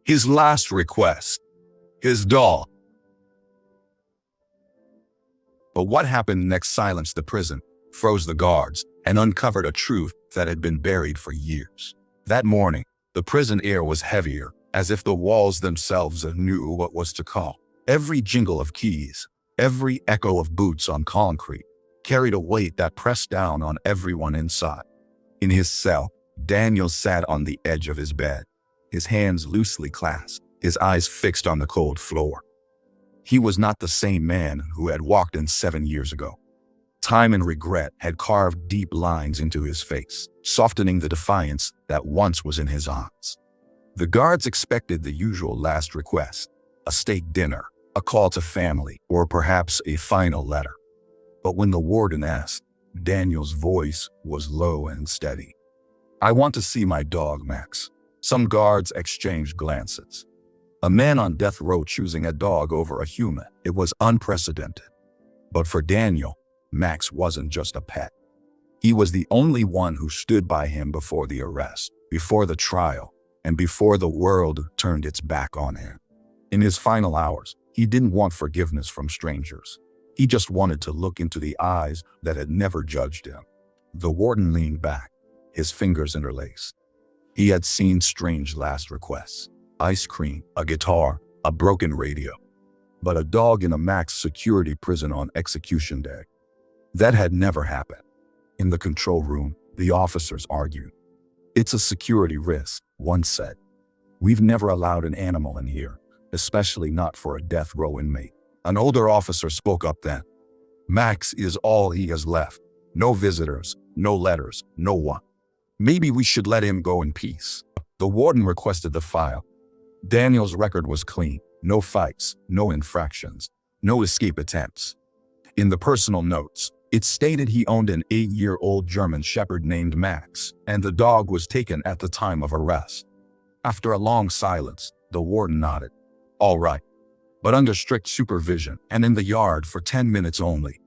His last request. His dog. But what happened next silenced the prison, froze the guards, and uncovered a truth that had been buried for years. That morning, the prison air was heavier, as if the walls themselves knew what was to come. Every jingle of keys, every echo of boots on concrete, carried a weight that pressed down on everyone inside. In his cell, Daniel sat on the edge of his bed, his hands loosely clasped, his eyes fixed on the cold floor. He was not the same man who had walked in 7 years ago. Time and regret had carved deep lines into his face, softening the defiance that once was in his eyes. The guards expected the usual last request, a steak dinner, a call to family, or perhaps a final letter. But when the warden asked, Daniel's voice was low and steady. "I want to see my dog, Max." Some guards exchanged glances. A man on death row choosing a dog over a human. It was unprecedented. But for Daniel, Max wasn't just a pet. He was the only one who stood by him before the arrest, before the trial, and before the world turned its back on him. In his final hours, he didn't want forgiveness from strangers. He just wanted to look into the eyes that had never judged him. The warden leaned back, his fingers interlaced. He had seen strange last requests: ice cream, a guitar, a broken radio. But a dog in a max security prison on execution day, that had never happened. In the control room, the officers argued. "It's a security risk," one said. "We've never allowed an animal in here, especially not for a death row inmate." An older officer spoke up then. "Max is all he has left. No visitors, no letters, no one. Maybe we should let him go in peace." The warden requested the file. Daniel's record was clean. No fights, no infractions, no escape attempts. In the personal notes, it stated he owned an 8-year-old German Shepherd named Max, and the dog was taken at the time of arrest. After a long silence, the warden nodded. "All right, but under strict supervision and in the yard for 10 minutes only."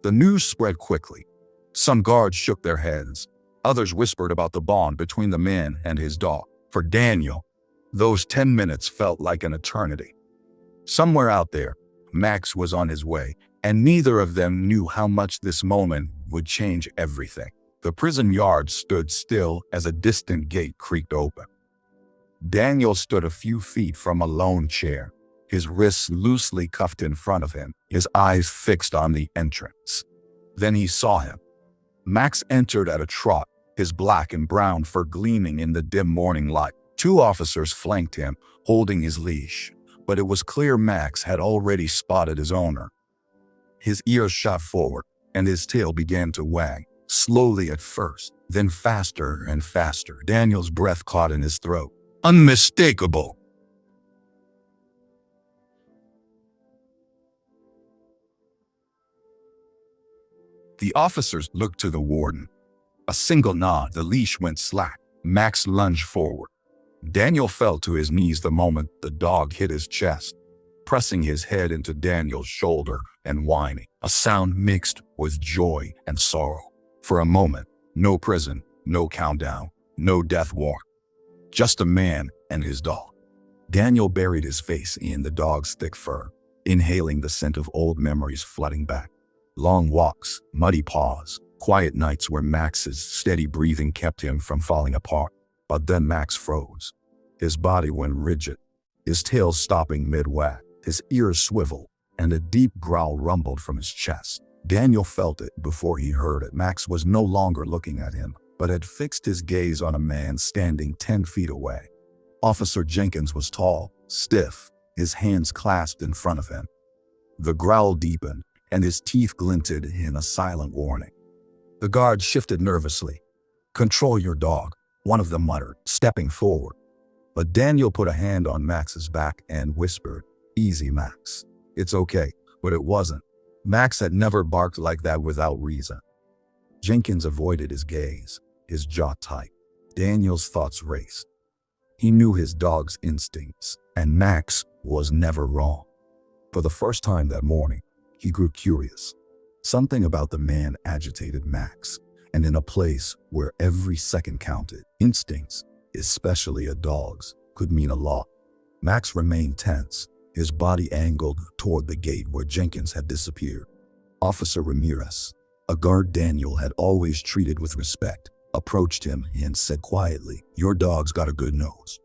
The news spread quickly. Some guards shook their heads. Others whispered about the bond between the man and his dog. For Daniel, those 10 minutes felt like an eternity. Somewhere out there, Max was on his way, and neither of them knew how much this moment would change everything. The prison yard stood still as a distant gate creaked open. Daniel stood a few feet from a lone chair, his wrists loosely cuffed in front of him, his eyes fixed on the entrance. Then he saw him. Max entered at a trot, his black and brown fur gleaming in the dim morning light. 2 officers flanked him, holding his leash, but it was clear Max had already spotted his owner. His ears shot forward, and his tail began to wag, slowly at first, then faster and faster. Daniel's breath caught in his throat. Unmistakable. The officers looked to the warden. A single nod, the leash went slack. Max lunged forward. Daniel fell to his knees the moment the dog hit his chest, pressing his head into Daniel's shoulder and whining, a sound mixed with joy and sorrow. For a moment, no prison, no countdown, no death warrant. Just a man and his dog. Daniel buried his face in the dog's thick fur, inhaling the scent of old memories flooding back. Long walks, muddy paws, quiet nights where Max's steady breathing kept him from falling apart. But then Max froze. His body went rigid, his tail stopping mid-wag, his ears swiveled, and a deep growl rumbled from his chest. Daniel felt it before he heard it. Max was no longer looking at him, but had fixed his gaze on a man standing 10 feet away. Officer Jenkins was tall, stiff, his hands clasped in front of him. The growl deepened, and his teeth glinted in a silent warning. The guard shifted nervously. "Control your dog," one of them muttered, stepping forward. But Daniel put a hand on Max's back and whispered, "Easy, Max. It's okay." But it wasn't. Max had never barked like that without reason. Jenkins avoided his gaze, his jaw tight. Daniel's thoughts raced. He knew his dog's instincts, and Max was never wrong. For the first time that morning, he grew curious. Something about the man agitated Max, and in a place where every second counted, instincts, especially a dog's, could mean a lot. Max remained tense, his body angled toward the gate where Jenkins had disappeared. Officer Ramirez, a guard Daniel had always treated with respect, approached him and said quietly, "Your dog's got a good nose.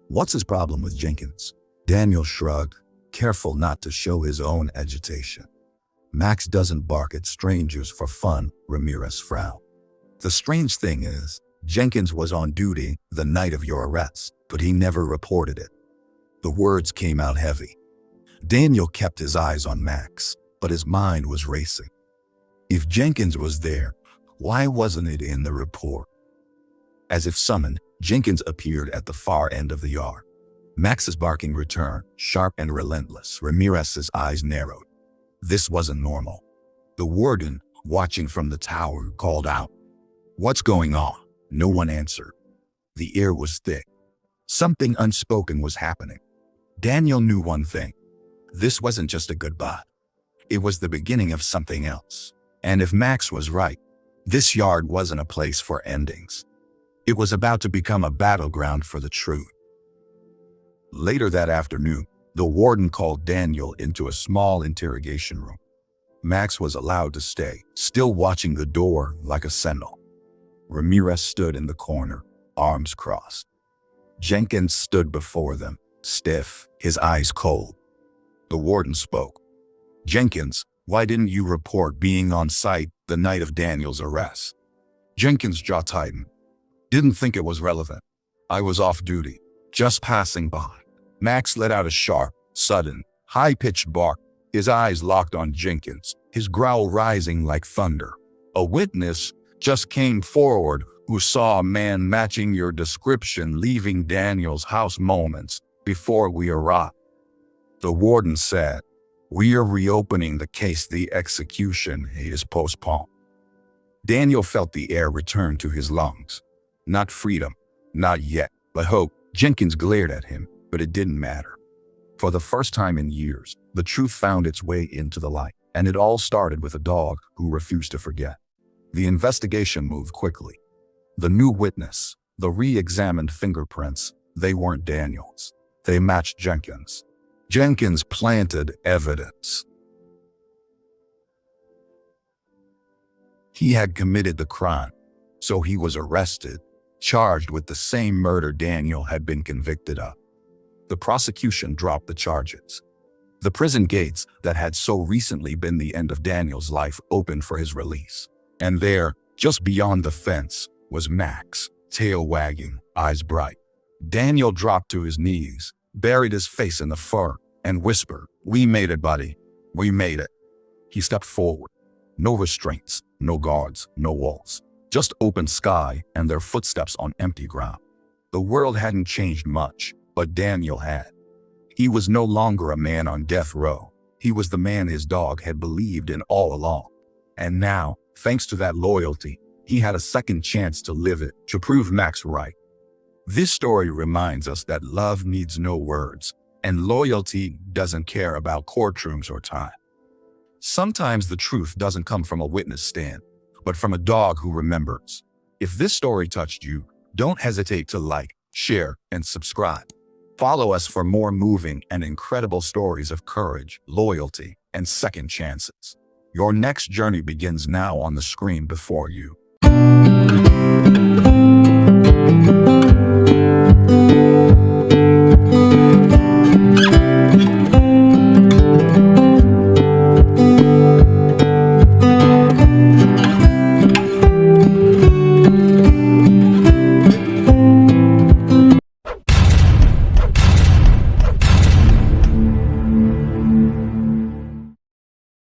What's his problem with Jenkins?" Daniel shrugged, careful not to show his own agitation. "Max doesn't bark at strangers for fun," Ramirez frowned. "The strange thing is, Jenkins was on duty the night of your arrest, but he never reported it." The words came out heavy. Daniel kept his eyes on Max, but his mind was racing. If Jenkins was there, why wasn't it in the report? As if summoned, Jenkins appeared at the far end of the yard. Max's barking returned, sharp and relentless. Ramirez's eyes narrowed. This wasn't normal. The warden, watching from the tower, called out, "What's going on?" No one answered. The air was thick. Something unspoken was happening. Daniel knew one thing. This wasn't just a goodbye. It was the beginning of something else. And if Max was right, this yard wasn't a place for endings. It was about to become a battleground for the truth. Later that afternoon, the warden called Daniel into a small interrogation room. Max was allowed to stay, still watching the door like a sentinel. Ramirez stood in the corner, arms crossed. Jenkins stood before them, stiff, his eyes cold. The warden spoke. "Jenkins, why didn't you report being on site the night of Daniel's arrest?" Jenkins' jaw tightened. "Didn't think it was relevant. I was off duty, just passing by." Max let out a sharp, sudden, high-pitched bark, his eyes locked on Jenkins, his growl rising like thunder. "A witness just came forward who saw a man matching your description leaving Daniel's house moments before we arrived." The warden said, "We are reopening the case. The execution is postponed." Daniel felt the air return to his lungs. Not freedom, not yet, but hope. Jenkins glared at him, but it didn't matter. For the first time in years, the truth found its way into the light, and it all started with a dog who refused to forget. The investigation moved quickly. The new witness, the re-examined fingerprints, they weren't Daniel's. They matched Jenkins. Jenkins planted evidence. He had committed the crime, so he was arrested, charged with the same murder Daniel had been convicted of. The prosecution dropped the charges. The prison gates that had so recently been the end of Daniel's life opened for his release. And there, just beyond the fence, was Max, tail wagging, eyes bright. Daniel dropped to his knees, buried his face in the fur, and whispered, "We made it, buddy. We made it." He stepped forward. No restraints, no guards, no walls. Just open sky and their footsteps on empty ground. The world hadn't changed much, but Daniel had. He was no longer a man on death row. He was the man his dog had believed in all along. And now, thanks to that loyalty, he had a second chance to live it, to prove Max right. This story reminds us that love needs no words, and loyalty doesn't care about courtrooms or time. Sometimes the truth doesn't come from a witness stand, but from a dog who remembers. If this story touched you, don't hesitate to like, share, and subscribe. Follow us for more moving and incredible stories of courage, loyalty, and second chances. Your next journey begins now on the screen before you.